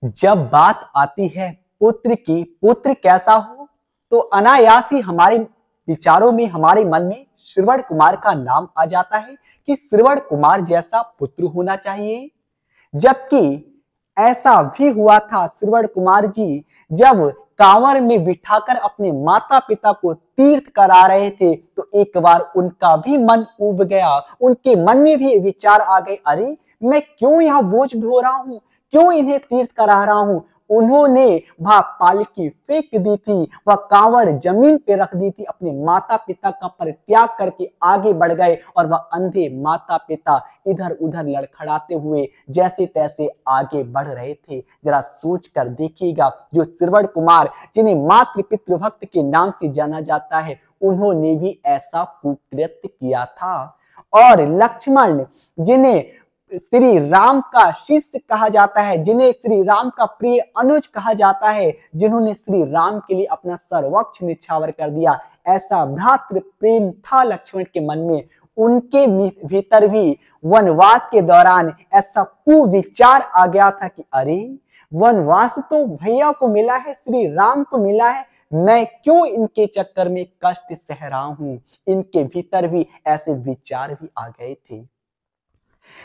जब बात आती है पुत्र की, पुत्र कैसा हो, तो अनायास ही हमारे विचारों में, हमारे मन में श्रवण कुमार का नाम आ जाता है कि श्रवण कुमार जैसा पुत्र होना चाहिए। जबकि ऐसा भी हुआ था श्रवण कुमार जी जब कांवर में बिठाकर अपने माता पिता को तीर्थ करा रहे थे, तो एक बार उनका भी मन उब गया। उनके मन में भी विचार आ गए, अरे मैं क्यों यहाँ बोझ ढो रहा हूँ, क्यों इन्हें तीर्थ करा रहा हूँ। उन्होंने वह पालकी फेंक दी थी, वह कांवड़ जमीन पे रख दी थी, अपने माता पिता का परित्याग करके आगे बढ़ गए और वह अंधे माता पिता इधर उधर लड़खड़ाते हुए जैसे तैसे आगे बढ़ रहे थे। जरा सोच कर देखिएगा, जो श्रवण कुमार जिन्हें मातृ पितृभक्त के नाम से जाना जाता है, उन्होंने भी ऐसा कुकृत्य किया था। और लक्ष्मण जिन्हें श्री राम का शिष्य कहा जाता है, जिन्हें श्री राम का प्रिय अनुज कहा जाता है, जिन्होंने श्री राम के लिए अपना सर्वोच्च निछावर कर दिया, ऐसा भ्रातृ प्रेम था लक्ष्मण के मन में। उनके भीतर भी वनवास के दौरान ऐसा कुविचार आ गया था कि अरे वनवास तो भैया को मिला है, श्री राम को मिला है, मैं क्यों इनके चक्कर में कष्ट सह रहा हूं। इनके भीतर भी ऐसे विचार भी आ गए थे।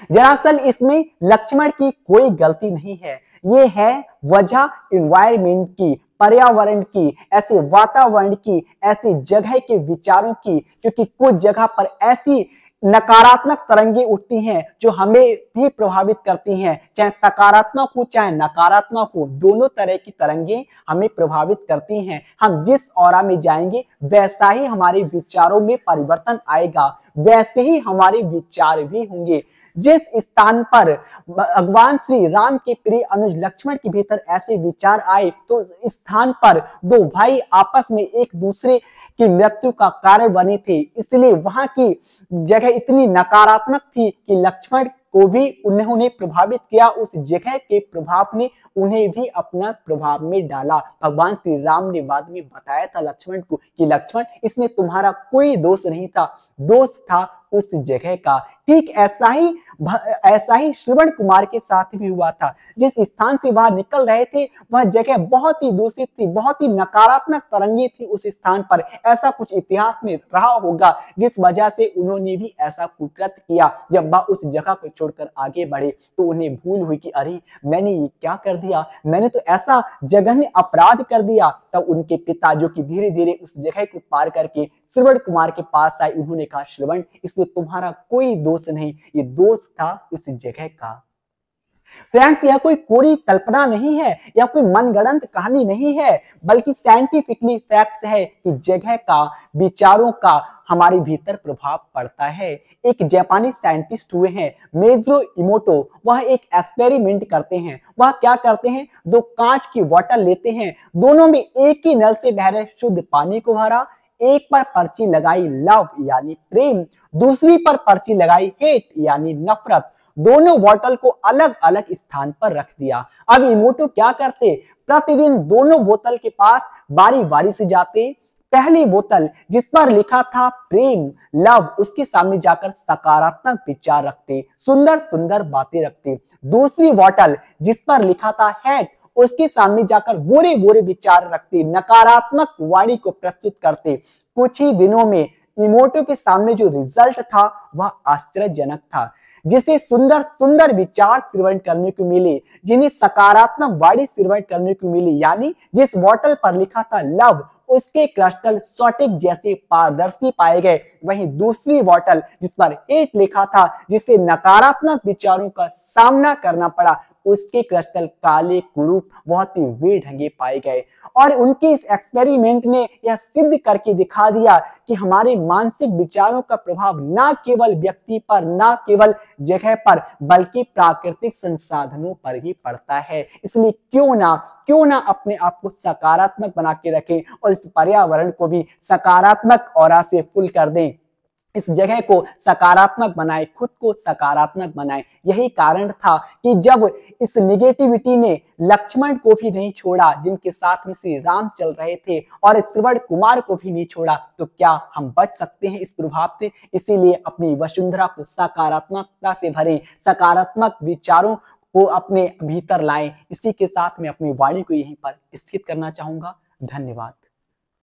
दरअसल इसमें लक्ष्मण की कोई गलती नहीं है, ये है वजह इन्वायरमेंट की, पर्यावरण की, ऐसे वातावरण की, ऐसी जगह के विचारों की। क्योंकि कुछ जगह पर ऐसी नकारात्मक तरंगे उठती हैं जो हमें भी प्रभावित करती हैं, चाहे सकारात्मक हो चाहे नकारात्मक हो, दोनों तरह की तरंगे हमें प्रभावित करती हैं। हम जिस ऑरा में जाएंगे वैसा ही हमारे विचारों में परिवर्तन आएगा, वैसे ही हमारे विचार भी होंगे। जिस स्थान पर भगवान श्री राम के प्रिय अनुज लक्ष्मण के भीतर ऐसे विचार आए, तो इस स्थान पर दो भाई आपस में एक दूसरे की मृत्यु का कारण बने थे, इसलिए वहां की जगह इतनी नकारात्मक थी कि लक्ष्मण को भी उन्होंने प्रभावित किया। उस जगह के प्रभाव ने उन्हें भी अपना प्रभाव में डाला। भगवान श्री राम ने बाद में बताया था लक्ष्मण को कि लक्ष्मण, इसमें तुम्हारा कोई दोष नहीं था, दोष था उस जगह का। ठीक ऐसा ही श्रवण कुमार के साथ भी हुआ था। जिस स्थान से वह निकल रहे थे वह जगह बहुत ही दूषित थी, बहुत ही नकारात्मक तरंगे थी उस स्थान पर। ऐसा कुछ इतिहास में रहा होगा जिस वजह से उन्होंने भी ऐसा कुकृत्य किया। जब वह उस जगह को छोड़कर आगे बढ़े तो उन्हें भूल हुई कि अरे मैंने ये क्या कर दिया, मैंने तो ऐसा जघन्य अपराध कर दिया। तब उनके पिता जो कि धीरे धीरे उस जगह को पार करके श्रवण कुमार के पास आए, उन्होंने कहा श्रवण, इसमें तुम्हारा कोई दोष नहीं, ये दोष था उस जगह का। फ्रेंड्स, यह कोई पूरी कल्पना नहीं है, यह कोई मनगढ़ंत कहानी नहीं है, बल्कि साइंटिफिकली फैक्ट्स है कि जगह का, विचारों का हमारे भीतर प्रभाव पड़ता है। एक जापानी साइंटिस्ट हुए हैं मेजुरो इमोटो, वह एक एक्सपेरिमेंट करते हैं। वह क्या करते हैं, दो कांच की बोतल लेते हैं, दोनों में एक ही नल से बह रहे शुद्ध पानी को भरा, एक पर पर्ची लगाई लव यानी प्रेम, दूसरी पर पर्ची लगाई हेट यानी नफरत। दोनों बोतल को अलग अलग स्थान पर रख दिया। अब इमोटो क्या करते, प्रतिदिन दोनों बोतल के पास बारी बारी से जाते। पहली बोतल जिस पर लिखा था प्रेम, लव, उसके सामने जाकर सकारात्मक विचार रखते, सुंदर सुंदर बातें रखते। दूसरी बोतल जिस पर लिखा था हेट, उसके सामने जाकर बुरे बुरे विचार रखते, नकारात्मक वाणी को प्रस्तुत करते। कुछ ही दिनों में इमोटो के सामने जो रिजल्ट था वह आश्चर्यजनक था। जिसे सुंदर सुंदर विचार श्रवण करने को मिले, जिन्हें सकारात्मक वाणी श्रवण करने को मिली, यानी जिस बोतल पर लिखा था लव, उसके क्रिस्टल स्फटिक जैसे पारदर्शी पाए गए। वहीं दूसरी बोतल जिस पर हेट लिखा था, जिसे नकारात्मक विचारों का सामना करना पड़ा, उसके क्रिस्टल काले कुरूप बहुत ही बेढंगे पाए गए। और उनके इस एक्सपेरिमेंट ने यह सिद्ध करके दिखा दिया कि हमारे मानसिक विचारों का प्रभाव न केवल व्यक्ति पर, न केवल जगह पर, बल्कि प्राकृतिक संसाधनों पर भी पड़ता है। इसलिए क्यों ना अपने आप को सकारात्मक बना के रखें और इस पर्यावरण को भी सकारात्मक ऑरा से फुल कर दें। इस जगह को सकारात्मक बनाए, खुद को सकारात्मक बनाए। यही कारण था कि जब इस निगेटिविटी ने लक्ष्मण को भी नहीं छोड़ा, जिनके साथ में श्री राम चल रहे थे, और श्रवण कुमार को भी नहीं छोड़ा, तो क्या हम बच सकते हैं इस प्रभाव से? इसीलिए अपनी वसुंधरा को सकारात्मकता से भरें, सकारात्मक विचारों को अपने भीतर लाएं। इसी के साथ मैं अपनी वाणी को यहीं पर स्थित करना चाहूंगा। धन्यवाद।